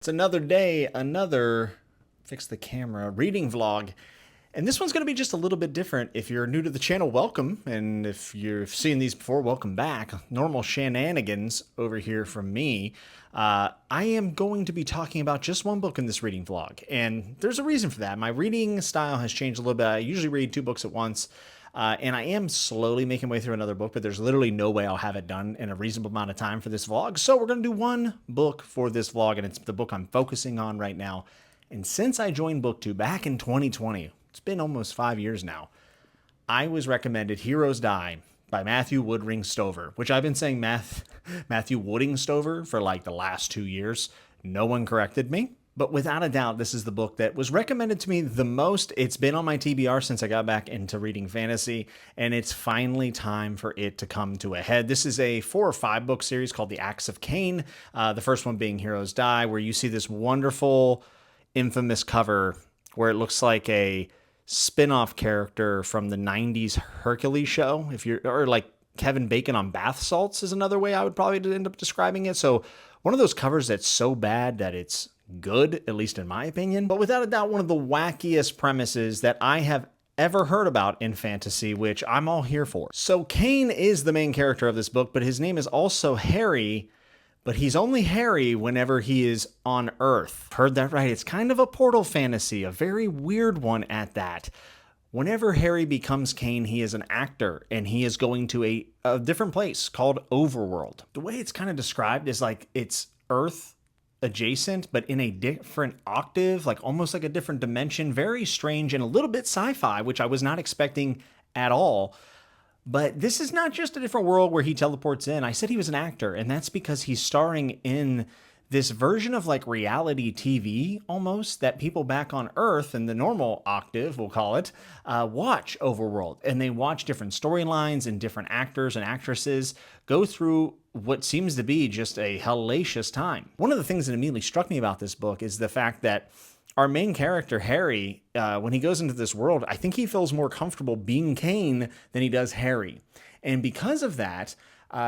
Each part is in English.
It's another day, another fix the camera reading vlog. And this one's going to be just a little bit different. If you're new to the channel, welcome. And if you've seen these before, welcome back. Normal shenanigans over here from me. I am going to be talking about just one book in this reading vlog. And there's a reason for that. My reading style has changed a little bit. I usually read two books at once. And I am slowly making my way through another book, but there's literally no way I'll have it done in a reasonable amount of time for this vlog. So we're going to do one book for this vlog, and it's the book I'm focusing on right now. And since I joined BookTube back in 2020, it's been almost 5 years now, I was recommended Heroes Die by Matthew Woodring Stover, which I've been saying Matthew Wooding Stover for like the last 2 years. No one corrected me. But without a doubt, this is the book that was recommended to me the most. It's been on my TBR since I got back into reading fantasy, and it's finally time for it to come to a head. This is a 4 or 5 book series called The Acts of Cain, the first one being Heroes Die, where you see this wonderful, infamous cover where it looks like a spin-off character from the 90s Hercules show, or like Kevin Bacon on bath salts is another way I would probably end up describing it. So one of those covers that's so bad that it's good, at least in my opinion, but without a doubt one of the wackiest premises that I have ever heard about in fantasy, which I'm all here for. So Cain is the main character of this book, but his name is also Harry, but he's only Harry whenever he is on Earth. Heard that right? It's kind of a portal fantasy, a very weird one at that. Whenever Harry becomes Cain, he is an actor, and he is going to a different place called Overworld. The way it's kind of described is like it's Earth adjacent, but in a different octave, like almost like a different dimension. Very strange and a little bit sci-fi, which I was not expecting at all. But this is not just a different world where he teleports in. I said he was an actor, and that's because he's starring in this version of like reality TV almost that people back on Earth in the normal octave, we'll call it, watch Overworld. And they watch different storylines and different actors and actresses go through what seems to be just a hellacious time. One of the things that immediately struck me about this book is the fact that our main character, Harry, when he goes into this world, I think he feels more comfortable being Cain than he does Harry. And because of that,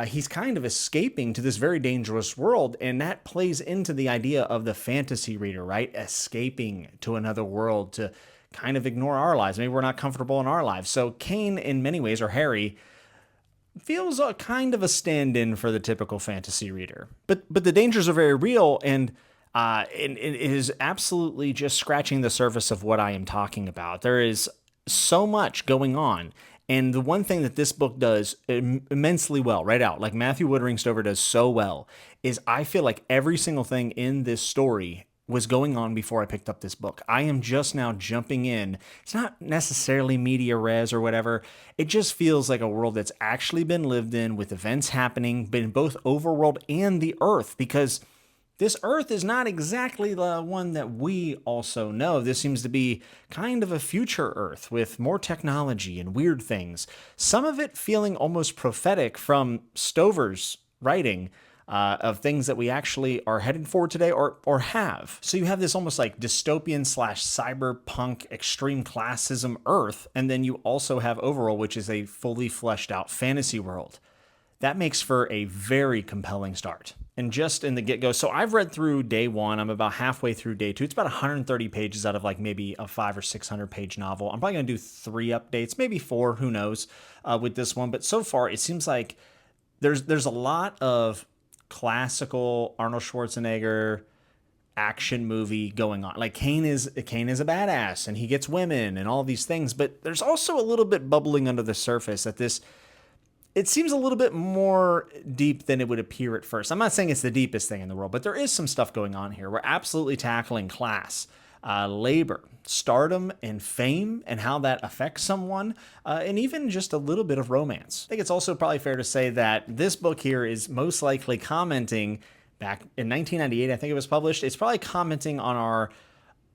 he's kind of escaping to this very dangerous world, and that plays into the idea of the fantasy reader, right? Escaping to another world to kind of ignore our lives. Maybe we're not comfortable in our lives. So Cain, in many ways, or Harry, feels a kind of a stand-in for the typical fantasy reader. But the dangers are very real, and it is absolutely just scratching the surface of what I am talking about. There is so much going on. And the one thing that this book does immensely well, right out, like Matthew Woodring Stover does so well, is I feel like every single thing in this story was going on before I picked up this book. I am just now jumping in. It's not necessarily media res or whatever. It just feels like a world that's actually been lived in with events happening in both Overworld and the Earth, because this Earth is not exactly the one that we also know. This seems to be kind of a future Earth with more technology and weird things. Some of it feeling almost prophetic from Stover's writing of things that we actually are headed for today or have. So you have this almost like dystopian / cyberpunk extreme classism Earth, and then you also have Overworld, which is a fully fleshed out fantasy world. That makes for a very compelling start. And just in the get-go, so I've read through day 1. I'm about halfway through day 2. It's about 130 pages out of like maybe a 500 or 600 page novel. I'm probably going to do 3 updates, maybe 4, who knows, with this one. But so far, it seems like there's a lot of classical Arnold Schwarzenegger action movie going on. Like Cain is a badass, and he gets women and all these things. But there's also a little bit bubbling under the surface that it seems a little bit more deep than it would appear at first. I'm not saying it's the deepest thing in the world, but there is some stuff going on here. We're absolutely tackling class, labor, stardom, and fame, and how that affects someone, and even just a little bit of romance. I think it's also probably fair to say that this book here is most likely commenting, back in 1998, I think it was published, it's probably commenting on our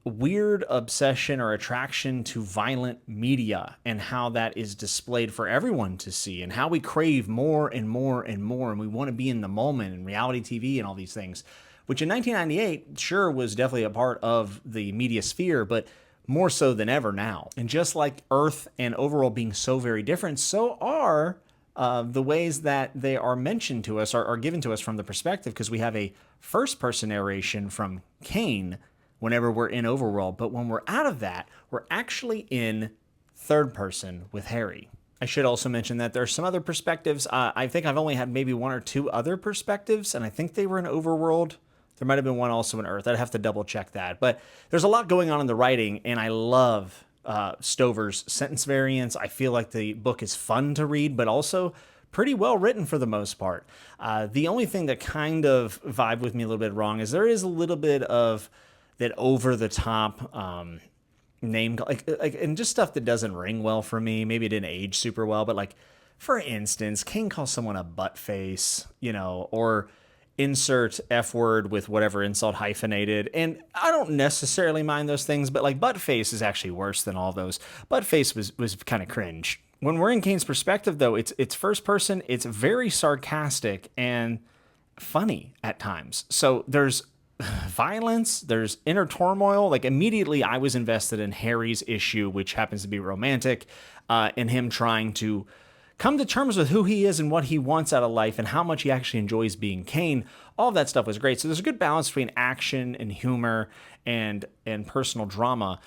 weird obsession or attraction to violent media and how that is displayed for everyone to see, and how we crave more and more and more, and we want to be in the moment, and reality TV and all these things, which in 1998 sure was definitely a part of the media sphere, but more so than ever now. And just like Earth and Overworld being so very different, so are the ways that they are mentioned to us are given to us from the perspective, because we have a first person narration from Cain whenever we're in Overworld. But when we're out of that, we're actually in third person with Harry. I should also mention that there are some other perspectives. I think I've only had maybe one or two other perspectives, and I think they were in Overworld. There might have been one also in Earth. I'd have to double check that. But there's a lot going on in the writing, and I love Stover's sentence variants. I feel like the book is fun to read, but also pretty well written for the most part. The only thing that kind of vibed with me a little bit wrong is there is a little bit of that over the top name, and just stuff that doesn't ring well for me. Maybe it didn't age super well, but like, for instance, King calls someone a butt face, or insert F word with whatever insult hyphenated. And I don't necessarily mind those things, but like butt face is actually worse than all those. Butt face was kind of cringe. When we're in Kane's perspective, though, it's first person, it's very sarcastic and funny at times. So there's violence, there's inner turmoil. Like, immediately I was invested in Harry's issue, which happens to be romantic, and him trying to come to terms with who he is and what he wants out of life and how much he actually enjoys being Kane. All of that stuff was great. So there's a good balance between action and humor and personal drama.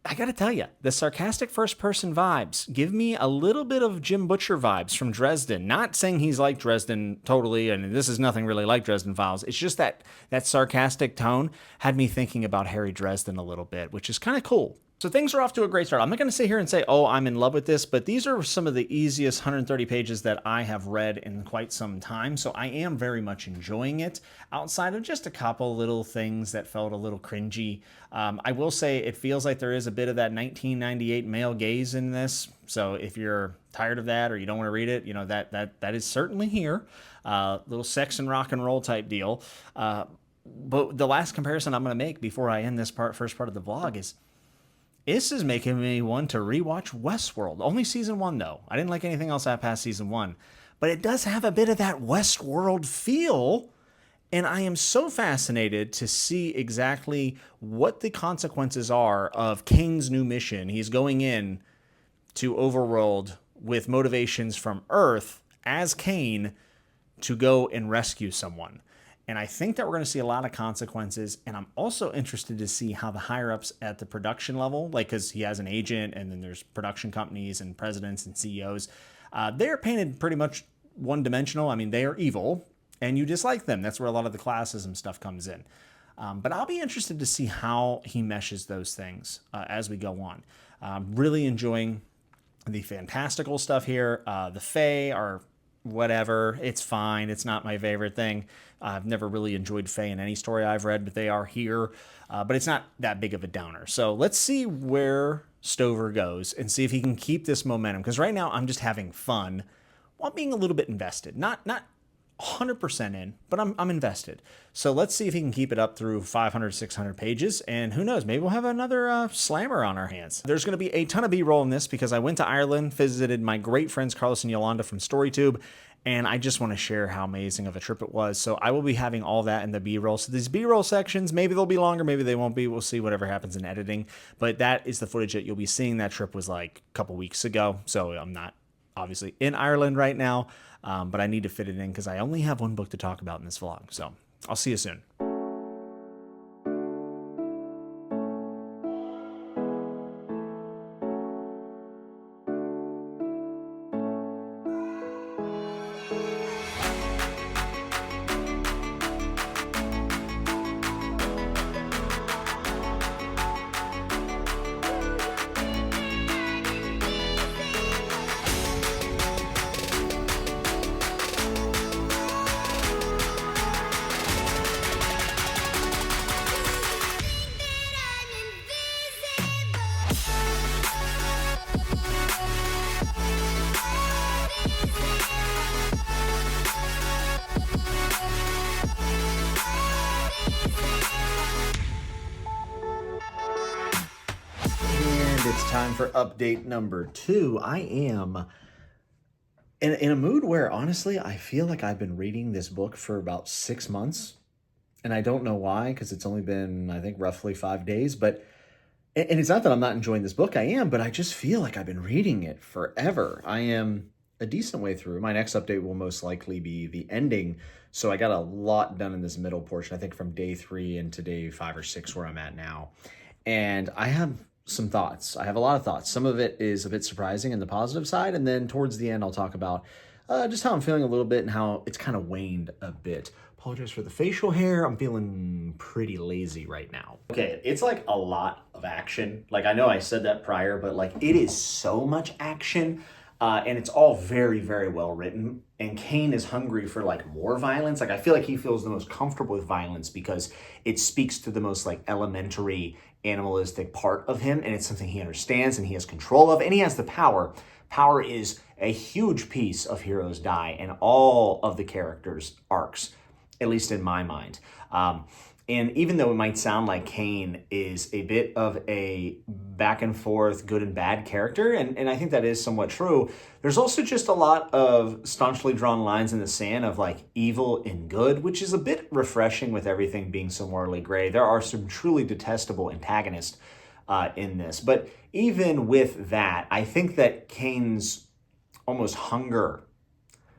I got to tell you, the sarcastic first-person vibes give me a little bit of Jim Butcher vibes from Dresden. Not saying he's like Dresden totally, and this is nothing really like Dresden Files. It's just that sarcastic tone had me thinking about Harry Dresden a little bit, which is kind of cool. So things are off to a great start. I'm not going to sit here and say, oh, I'm in love with this, but these are some of the easiest 130 pages that I have read in quite some time. So I am very much enjoying it, outside of just a couple little things that felt a little cringy. I will say it feels like there is a bit of that 1998 male gaze in this. So if you're tired of that or you don't want to read it, that is certainly here. Little sex and rock and roll type deal. But the last comparison I'm going to make before I end this first part of the vlog is, this is making me want to rewatch Westworld. Only season 1, though. I didn't like anything else past season 1. But it does have a bit of that Westworld feel. And I am so fascinated to see exactly what the consequences are of Kane's new mission. He's going in to Overworld with motivations from Earth as Kane to go and rescue someone. And I think that we're going to see a lot of consequences. And I'm also interested to see how the higher-ups at the production level, like, because he has an agent and then there's production companies and presidents and CEOs, they're painted pretty much one-dimensional. I mean, they are evil and you dislike them. That's where a lot of the classism stuff comes in. But I'll be interested to see how he meshes those things as we go on. Really enjoying the fantastical stuff here. The Fae are whatever. It's fine. It's not my favorite thing. I've never really enjoyed Fae in any story I've read, but they are here. But it's not that big of a downer. So let's see where Stover goes and see if he can keep this momentum. Because right now I'm just having fun while being a little bit invested. Not 100% in, but I'm invested. So let's see if he can keep it up through 500, 600 pages. And who knows, maybe we'll have another slammer on our hands. There's going to be a ton of B-roll in this because I went to Ireland, visited my great friends Carlos and Yolanda from StoryTube, and I just want to share how amazing of a trip it was. So I will be having all that in the B-roll. So these B-roll sections, maybe they'll be longer, maybe they won't be. We'll see whatever happens in editing. But that is the footage that you'll be seeing. That trip was like a couple weeks ago. So I'm not obviously in Ireland right now, but I need to fit it in because I only have one book to talk about in this vlog. So I'll see you soon. It's time for update number 2. I am in a mood where, honestly, I feel like I've been reading this book for about 6 months. And I don't know why, because it's only been, I think, roughly 5 days. But, and it's not that I'm not enjoying this book. I am, but I just feel like I've been reading it forever. I am a decent way through. My next update will most likely be the ending. So I got a lot done in this middle portion, I think from day 3 into day 5 or 6 where I'm at now. And I have some thoughts. I have a lot of thoughts. Some of it is a bit surprising in the positive side. And then towards the end, I'll talk about just how I'm feeling a little bit and how it's kind of waned a bit. Apologize for the facial hair. I'm feeling pretty lazy right now. Okay, it's like a lot of action. Like, I know I said that prior, but like it is so much action. And it's all very, very well written. And Kane is hungry for like more violence. Like, I feel like he feels the most comfortable with violence because it speaks to the most like elementary animalistic part of him. And it's something he understands and he has control of, and he has the power. Power is a huge piece of Heroes Die and all of the characters' arcs, at least in my mind. And even though it might sound like Kane is a bit of a back and forth good and bad character, and I think that is somewhat true, there's also just a lot of staunchly drawn lines in the sand of like evil and good, which is a bit refreshing with everything being so morally gray. There are some truly detestable antagonists in this. But even with that, I think that Kane's almost hunger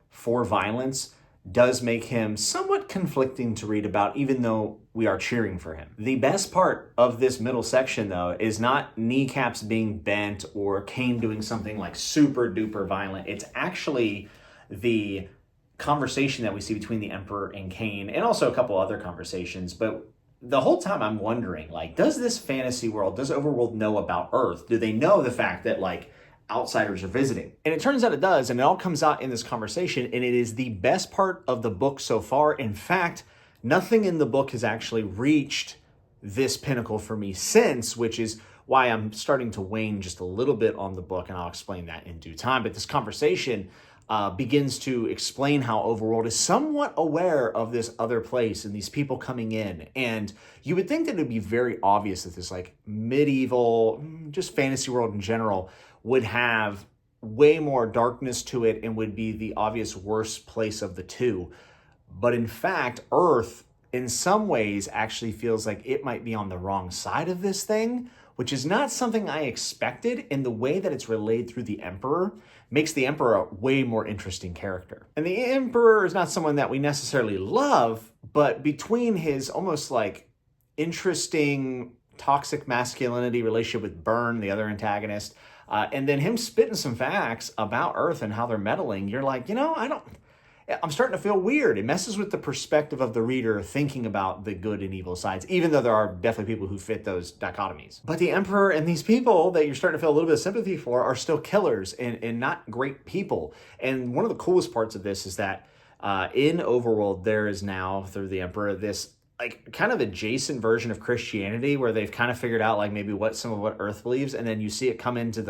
for violence does make him somewhat conflicting to read about, even though we are cheering for him. The best part of this middle section, though, is not kneecaps being bent or Kane doing something like super duper violent. It's actually the conversation that we see between the Emperor and Kane, and also a couple other conversations. But the whole time I'm wondering, like, does this fantasy world, does Overworld know about Earth? Do they know the fact that, like, outsiders are visiting? And it turns out it does, and it all comes out in this conversation, and it is the best part of the book so far. In fact, nothing in the book has actually reached this pinnacle for me since, which is why I'm starting to wane just a little bit on the book, and I'll explain that in due time. But this conversation begins to explain how Overworld is somewhat aware of this other place and these people coming in. And you would think that it would be very obvious that this like medieval, just fantasy world in general, would have way more darkness to it and would be the obvious worst place of the two. But in fact, Earth, in some ways, actually feels like it might be on the wrong side of this thing, which is not something I expected, and the way that it's relayed through the Emperor makes the Emperor a way more interesting character. And the Emperor is not someone that we necessarily love, but between his almost like interesting toxic masculinity relationship with Byrne, the other antagonist, and then him spitting some facts about Earth and how they're meddling, you're like, I'm starting to feel weird. It messes with the perspective of the reader thinking about the good and evil sides, even though there are definitely people who fit those dichotomies. But the Emperor and these people that you're starting to feel a little bit of sympathy for are still killers and not great people. And one of the coolest parts of this is that in Overworld, there is now, through the Emperor, this like kind of adjacent version of Christianity where they've kind of figured out like maybe what some of what Earth believes, and then you see it come into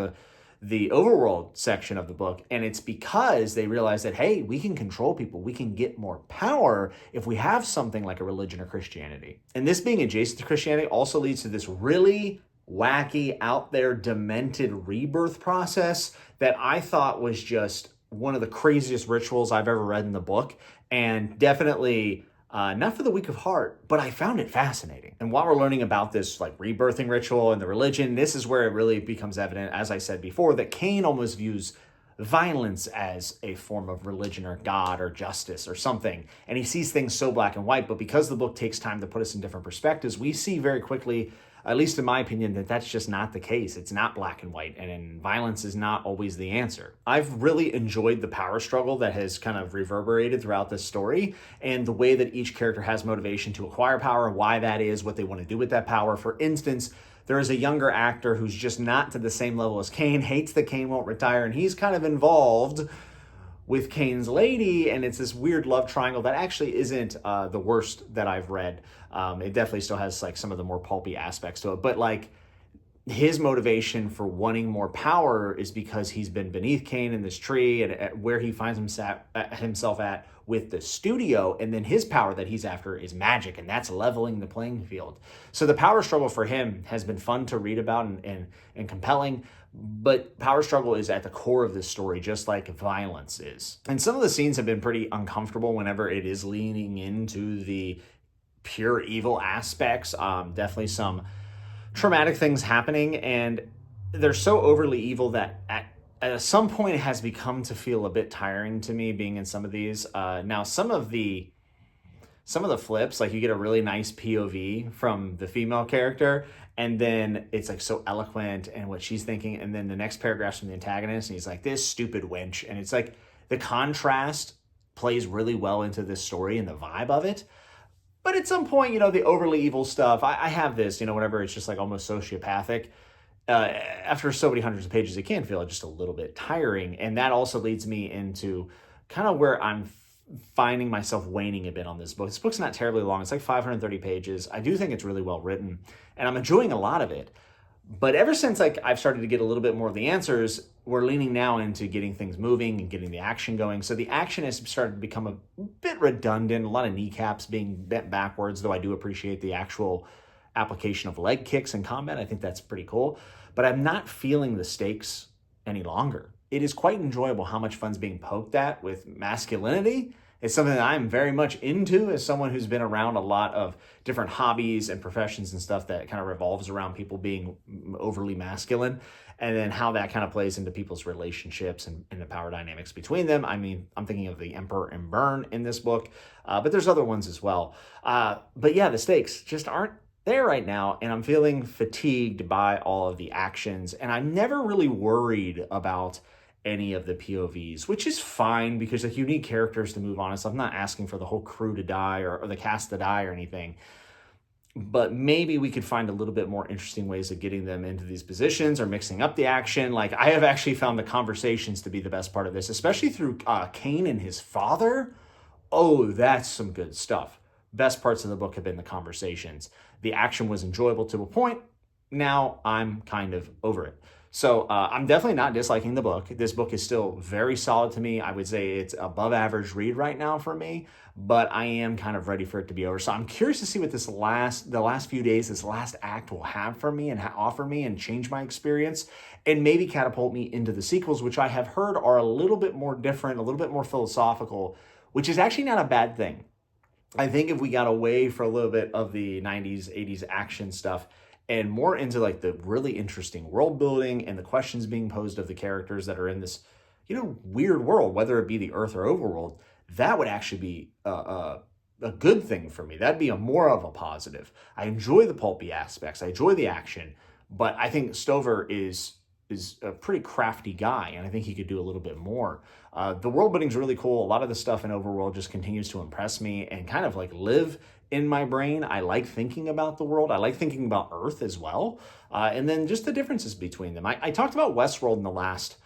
the Overworld section of the book, and it's because they realize that, hey, we can control people, we can get more power if we have something like a religion or Christianity. And this being adjacent to Christianity also leads to this really wacky, out there, demented rebirth process that I thought was just one of the craziest rituals I've ever read in the book, and definitely not for the weak of heart, but I found it fascinating. And while we're learning about this like rebirthing ritual and the religion, this is where it really becomes evident, as I said before, that Kane almost views violence as a form of religion or God or justice or something. And he sees things so black and white, but because the book takes time to put us in different perspectives, we see very quickly, at least in my opinion, that that's just not the case. It's not black and white, and violence is not always the answer. I've really enjoyed the power struggle that has kind of reverberated throughout this story, and the way that each character has motivation to acquire power, why that is, what they want to do with that power. For instance, there is a younger actor who's just not to the same level as Kane, hates that Kane won't retire, and he's kind of involved with Kane's lady, and it's this weird love triangle that actually isn't the worst that I've read. It definitely still has like some of the more pulpy aspects to it, but like his motivation for wanting more power is because he's been beneath Kane in this tree and at where he finds himself at with the studio, and then his power that he's after is magic, and that's leveling the playing field. So the power struggle for him has been fun to read about and compelling, but power struggle is at the core of this story, just like violence is. And some of the scenes have been pretty uncomfortable whenever it is leaning into the pure evil aspects. Definitely some traumatic things happening, and they're so overly evil that at At some point it has become to feel a bit tiring to me being in some of these. Now some of the flips, like you get a really nice POV from the female character, and then it's like so eloquent and what she's thinking, and then the next paragraph's from the antagonist, and he's like, "This stupid wench," and it's like the contrast plays really well into this story and the vibe of it. But at some point, the overly evil stuff, I have this, whenever it's just like almost sociopathic. After so many hundreds of pages, it can feel just a little bit tiring. And that also leads me into kind of where I'm finding myself waning a bit on this book. This book's not terribly long. It's like 530 pages. I do think it's really well written, and I'm enjoying a lot of it. But ever since like I've started to get a little bit more of the answers, we're leaning now into getting things moving and getting the action going. So the action has started to become a bit redundant, a lot of kneecaps being bent backwards, though I do appreciate the actual application of leg kicks in combat. I think that's pretty cool. But I'm not feeling the stakes any longer. It is quite enjoyable how much fun's being poked at with masculinity. It's something that I'm very much into as someone who's been around a lot of different hobbies and professions and stuff that kind of revolves around people being overly masculine, and then how that kind of plays into people's relationships and the power dynamics between them. I mean, I'm thinking of the Emperor and Burn in this book, but there's other ones as well. But yeah, the stakes just aren't there right now, and I'm feeling fatigued by all of the actions, and I'm never really worried about any of the POVs, which is fine because like you need characters to move on and stuff. I'm not asking for the whole crew to die or the cast to die or anything, but maybe we could find a little bit more interesting ways of getting them into these positions or mixing up the action. Like I have actually found the conversations to be the best part of this, especially through Cain and his father. Oh, that's some good stuff. Best parts of the book have been the conversations. The action was enjoyable to a point. Now I'm kind of over it. So I'm definitely not disliking the book. This book is still very solid to me. I would say it's above average read right now for me, but I am kind of ready for it to be over. So I'm curious to see what the last few days, this last act will have for me and offer me and change my experience and maybe catapult me into the sequels, which I have heard are a little bit more different, a little bit more philosophical, which is actually not a bad thing. I think if we got away for a little bit of the 90s, 80s action stuff and more into like the really interesting world building and the questions being posed of the characters that are in this, weird world, whether it be the Earth or Overworld, that would actually be a good thing for me. That'd be a more of a positive. I enjoy the pulpy aspects. I enjoy the action, but I think Stover is a pretty crafty guy, and I think he could do a little bit more. The world building is really cool. A lot of the stuff in Overworld just continues to impress me and kind of like live in my brain. I like thinking about the world. I like thinking about Earth as well. And then just the differences between them. I talked about Westworld in the last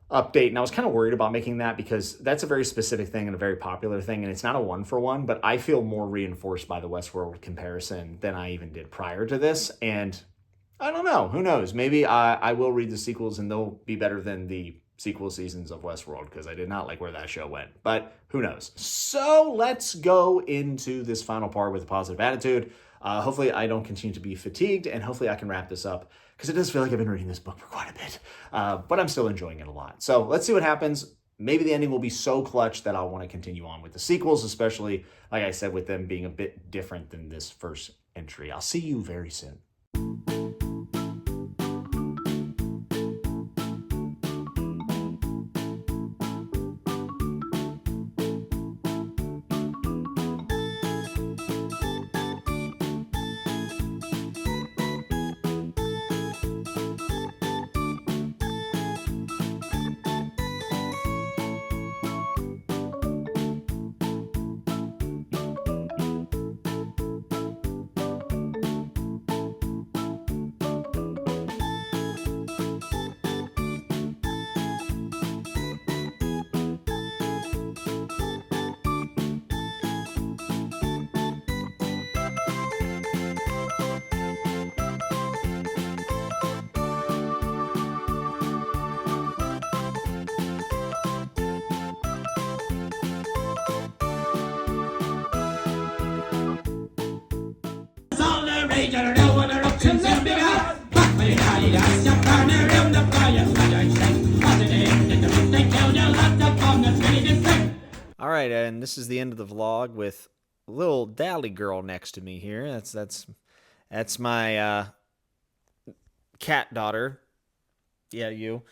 update, and I was kind of worried about making that because that's a very specific thing and a very popular thing, and it's not a one for one, but I feel more reinforced by the Westworld comparison than I even did prior to this. And I don't know. Who knows? Maybe I will read the sequels and they'll be better than the sequel seasons of Westworld because I did not like where that show went. But who knows? So let's go into this final part with a positive attitude. Hopefully I don't continue to be fatigued, and hopefully I can wrap this up because it does feel like I've been reading this book for quite a bit. But I'm still enjoying it a lot. So let's see what happens. Maybe the ending will be so clutch that I'll want to continue on with the sequels, especially, like I said, with them being a bit different than this first entry. I'll see you very soon. All right, and this is the end of the vlog with little Dally girl next to me here. That's my cat daughter. Yeah, you.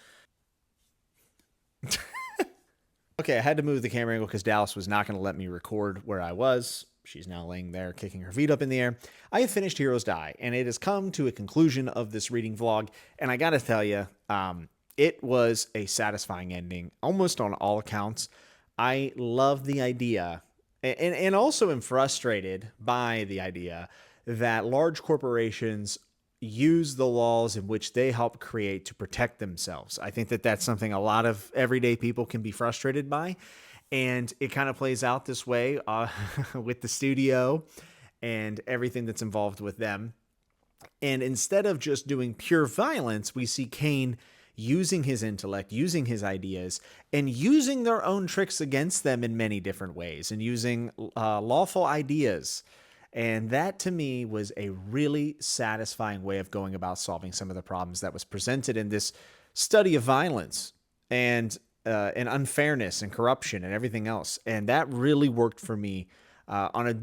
Okay, I had to move the camera angle because Dallas was not going to let me record where I was. She's now laying there, kicking her feet up in the air. I have finished Heroes Die, and it has come to a conclusion of this reading vlog. And I got to tell you, it was a satisfying ending, almost on all accounts. I love the idea, and also am frustrated by the idea that large corporations use the laws in which they help create to protect themselves. I think that that's something a lot of everyday people can be frustrated by. And it kind of plays out this way with the studio and everything that's involved with them. And instead of just doing pure violence, we see Cain using his intellect, using his ideas, and using their own tricks against them in many different ways, and using lawful ideas. And that to me was a really satisfying way of going about solving some of the problems that was presented in this study of violence and unfairness and corruption and everything else. And that really worked for me on a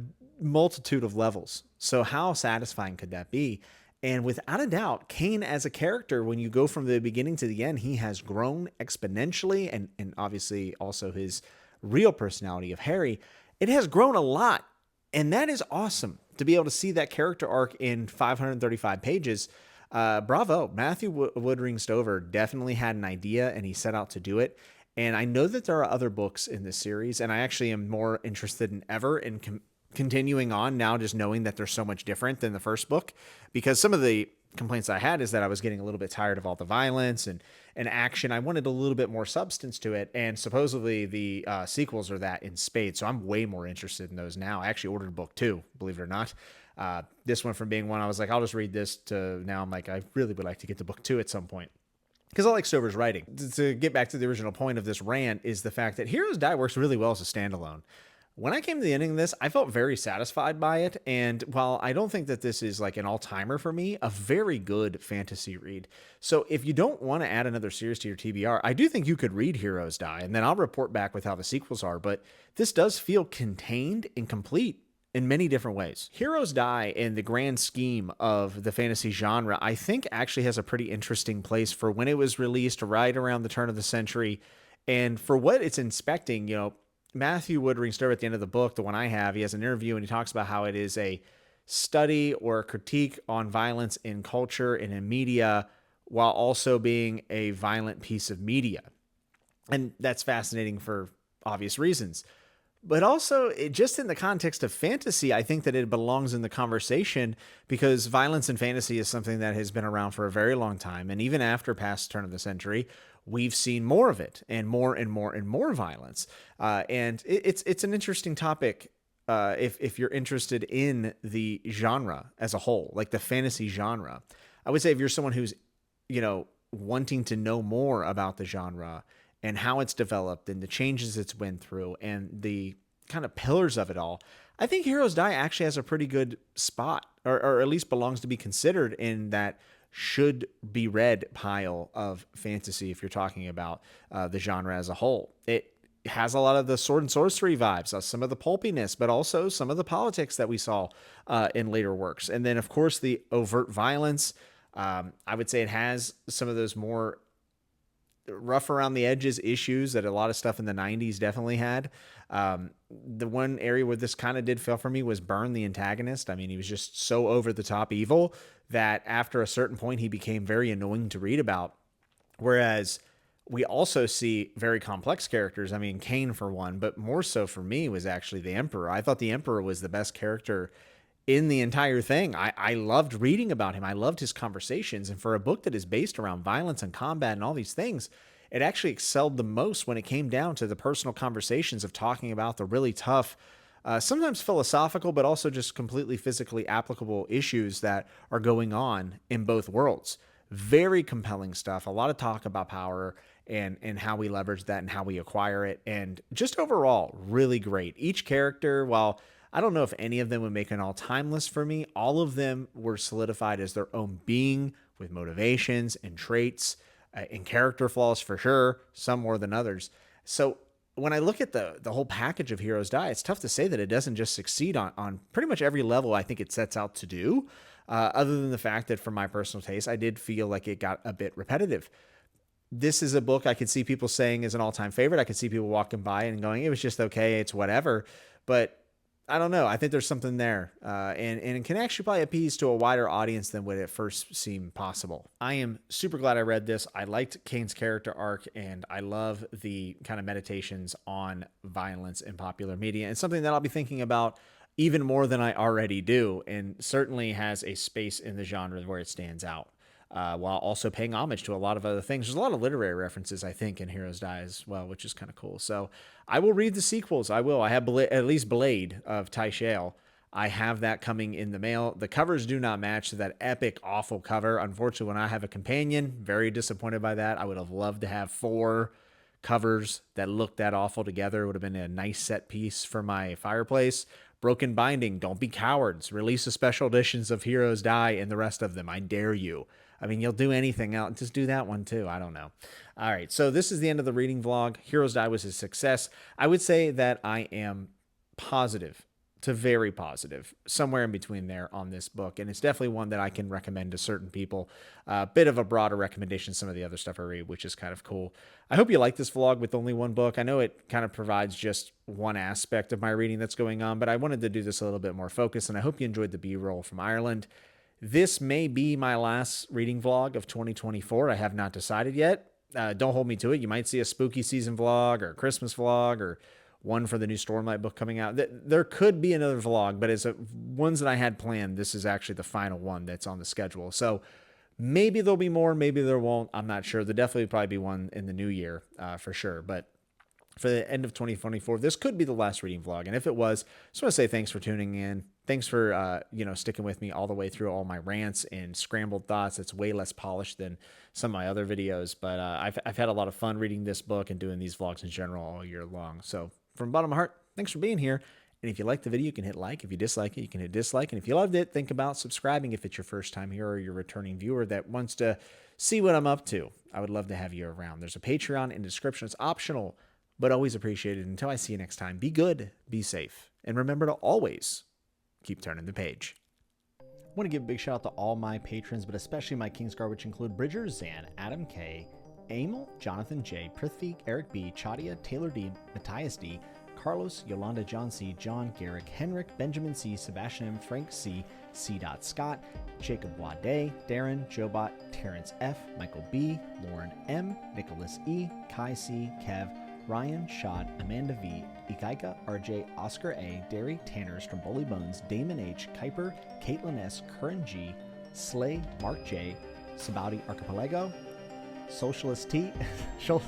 multitude of levels. So how satisfying could that be? And without a doubt, Cain as a character, when you go from the beginning to the end, he has grown exponentially, and obviously also his real personality of Harry, it has grown a lot. And that is awesome to be able to see that character arc in 535 pages. Bravo. Matthew Woodring Stover definitely had an idea and he set out to do it. And I know that there are other books in this series, and I actually am more interested than ever in continuing on now, just knowing that they're so much different than the first book, because some of the complaints I had is that I was getting a little bit tired of all the violence and action. I wanted a little bit more substance to it, and supposedly the sequels are that in spades. So I'm way more interested in those now. I actually ordered book 2, believe it or not. This one from being one, I was like, I'll just read this, to now I'm like, I really would like to get to book 2 at some point, because I like Stover's writing. To get back to the original point of this rant is the fact that Heroes Die works really well as a standalone. When I came to the ending of this, I felt very satisfied by it. And while I don't think that this is like an all-timer for me, a very good fantasy read. So if you don't want to add another series to your TBR, I do think you could read Heroes Die, and then I'll report back with how the sequels are. But this does feel contained and complete in many different ways. Heroes Die, in the grand scheme of the fantasy genre, I think actually has a pretty interesting place for when it was released right around the turn of the century. And for what it's inspecting, you know, Matthew Woodring Stover at the end of the book, the one I have, he has an interview and he talks about how it is a study or a critique on violence in culture and in media, while also being a violent piece of media. And that's fascinating for obvious reasons. But also, just in the context of fantasy, I think that it belongs in the conversation, because violence in fantasy is something that has been around for a very long time. And even after past turn of the century, we've seen more of it, and more and more and more violence. And it's an interesting topic if you're interested in the genre as a whole, like the fantasy genre. I would say if you're someone who's, wanting to know more about the genre and how it's developed and the changes it's went through and the kind of pillars of it all, I think Heroes Die actually has a pretty good spot, or at least belongs to be considered in that should be read pile of fantasy if you're talking about the genre as a whole. It has a lot of the sword and sorcery vibes, some of the pulpiness, but also some of the politics that we saw in later works. And then, of course, the overt violence. I would say it has some of those more rough around the edges issues that a lot of stuff in the 90s definitely had. The one area where this kind of did fail for me was Byrne, the antagonist. I mean, he was just so over the top evil that after a certain point, he became very annoying to read about. Whereas we also see very complex characters. I mean, Cain for one, but more so for me was actually the Emperor. I thought the Emperor was the best character in the entire thing. I loved reading about him. I loved his conversations. And for a book that is based around violence and combat and all these things, it actually excelled the most when it came down to the personal conversations of talking about the really tough, sometimes philosophical, but also just completely physically applicable issues that are going on in both worlds. Very compelling stuff. A lot of talk about power and how we leverage that and how we acquire it. And just overall, really great. Each character, while I don't know if any of them would make an all-time list for me, all of them were solidified as their own being, with motivations and traits and character flaws for sure, some more than others. So when I look at the whole package of Heroes Die, it's tough to say that it doesn't just succeed on pretty much every level I think it sets out to do, other than the fact that for my personal taste, I did feel like it got a bit repetitive. This is a book I could see people saying is an all-time favorite. I could see people walking by and going, it was just okay, it's whatever. But I don't know. I think there's something there, and it can actually probably appease to a wider audience than would at first seem possible. I am super glad I read this. I liked Kane's character arc, and I love the kind of meditations on violence in popular media, and something that I'll be thinking about even more than I already do, and certainly has a space in the genre where it stands out. While also paying homage to a lot of other things. There's a lot of literary references, I think, in Heroes Die as well, which is kind of cool. So I will read the sequels. I will. I have at least Blade of Ty Shale. I have that coming in the mail. The covers do not match that epic, awful cover. Unfortunately, when I have a companion, very disappointed by that. I would have loved to have 4 covers that looked that awful together. It would have been a nice set piece for my fireplace. Broken Binding, don't be cowards. Release the special editions of Heroes Die and the rest of them. I dare you. I mean, you'll do anything else. Just do that one too. I don't know. All right. So this is the end of the reading vlog. Heroes Die was a success. I would say that I am positive to very positive, somewhere in between there on this book. And it's definitely one that I can recommend to certain people. A bit of a broader recommendation, some of the other stuff I read, which is kind of cool. I hope you like this vlog with only one book. I know it kind of provides just one aspect of my reading that's going on, but I wanted to do this a little bit more focused, and I hope you enjoyed the B-roll from Ireland. This may be my last reading vlog of 2024. I have not decided yet. Don't hold me to it. You might see a spooky season vlog or a Christmas vlog or one for the new Stormlight book coming out. There could be another vlog, but as ones that I had planned, this is actually the final one that's on the schedule. So maybe there'll be more, maybe there won't. I'm not sure. There'll definitely probably be one in the new year for sure. But for the end of 2024, this could be the last reading vlog. And if it was, I just want to say thanks for tuning in. Thanks for, sticking with me all the way through all my rants and scrambled thoughts. It's way less polished than some of my other videos, but I've had a lot of fun reading this book and doing these vlogs in general all year long. So from the bottom of my heart, thanks for being here. And if you like the video, you can hit like. If you dislike it, you can hit dislike. And if you loved it, think about subscribing if it's your first time here or you're a returning viewer that wants to see what I'm up to. I would love to have you around. There's a Patreon in the description. It's optional, but always appreciated. Until I see you next time, be good, be safe, and remember to always keep turning the page. I want to give a big shout out to all my patrons, but especially my Kingsguard, which include Bridger, Zan, Adam K, Emil, Jonathan J, Prithvi, Eric B, Chadia, Taylor D, Matthias D, Carlos, Yolanda John C, John Garrick, Henrik, Benjamin C, Sebastian M, Frank C, C. Scott, Jacob Wade, Darren, Jobot, Terrence F, Michael B, Lauren M, Nicholas E, Kai C, Kev, Ryan, Shad, Amanda V, Ikaika, RJ, Oscar A, Derry, Tanner, Stromboli Bones, Damon H, Kuiper, Caitlin S, Curran G, Slay, Mark J, Sabauti Archipelago, Socialist T,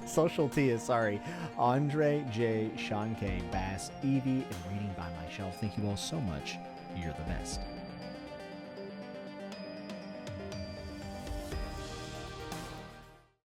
Social T is sorry, Andre J, Sean K, Bass, Evie, and Reading by My Shelf. Thank you all so much. You're the best.